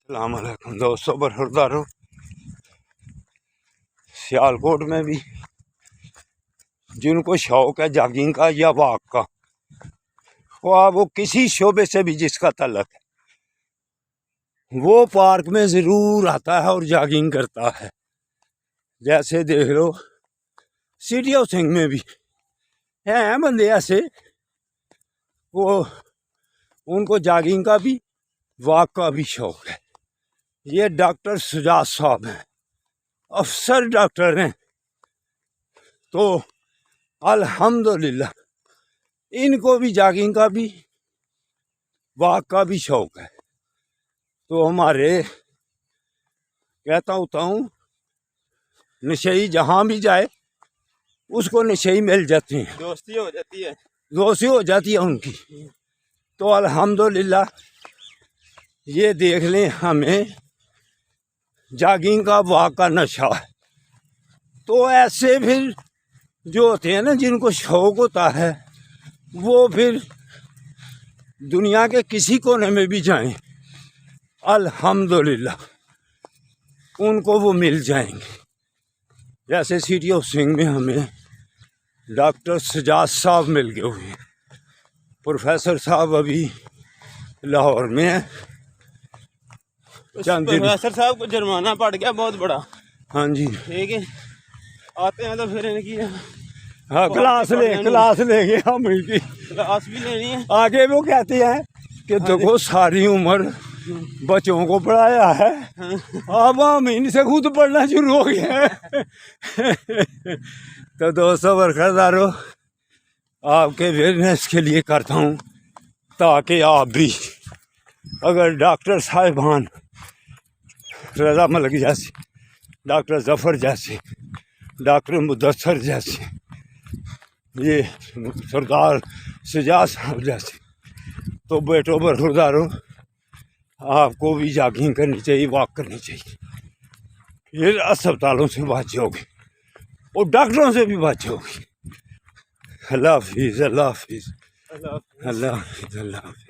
السلام علیکم دوستوں، برخورداروں۔ سیالکوٹ میں بھی جن کو شوق ہے جاگنگ کا یا واک کا، وہ کسی شعبے سے بھی جس کا تعلق ہے، وہ پارک میں ضرور آتا ہے اور جاگنگ کرتا ہے۔ جیسے دیکھ لو سٹی آف سنگھ میں بھی ہیں بندے ایسے، وہ ان کو جاگنگ کا بھی واک کا بھی شوق ہے۔ یہ ڈاکٹر سجاد صاحب ہیں، افسر ڈاکٹر ہیں، تو الحمدللہ ان کو بھی جاگنگ کا بھی واک کا بھی شوق ہے۔ تو ہمارے کہتا ہوتا ہوں نشئی جہاں بھی جائے اس کو نشئی مل جاتی ہیں، دوستی ہو جاتی ہے، دوستی ہو جاتی ہے ان کی۔ تو الحمدللہ یہ دیکھ لیں، ہمیں جاگنگ کا واک کا نشہ ہے۔ تو ایسے پھر جو ہوتے ہیں نا جن کو شوق ہوتا ہے، وہ پھر دنیا کے کسی کونے میں بھی جائیں الحمدللہ ان کو وہ مل جائیں گے۔ جیسے سٹی آف سنگھ میں ہمیں ڈاکٹر سجاد صاحب مل گئے ہوئے ہیں، پروفیسر صاحب ابھی لاہور میں ہیں۔ پروفیسر صاحب کو جرمانہ پڑ گیا بہت بڑا، ہاں جی، ٹھیک ہے، آتے ہیں تو پھر ان کی ہاں کلاس لیں گے ہم ان کی، کلاس بھی لینی ہے۔ آگے وہ کہتے ہیں کہ دیکھو ساری عمر بچوں کو پڑھایا ہے، اب ہم ان سے خود پڑھنا شروع ہو گئے ہیں۔ تو دوستوں برخوردارو، آپ کے اویئرنیس کے لیے کرتا ہوں تاکہ آپ بھی اگر ڈاکٹر صاحبان رضا ملک جیسے، ڈاکٹر ظفر جیسے، ڈاکٹر مدثر جیسے، یہ سردار سجاد صاحب جیسے، تو بیٹو برخوردارو آپ کو بھی جاگنگ کرنی چاہیے، واک کرنی چاہیے۔ پھر اسپتالوں سے بچو گے اور ڈاکٹروں سے بھی بچو گے۔ اللہ حافظ، اللہ حافظ، اللہ حافظ، اللہ حافظ۔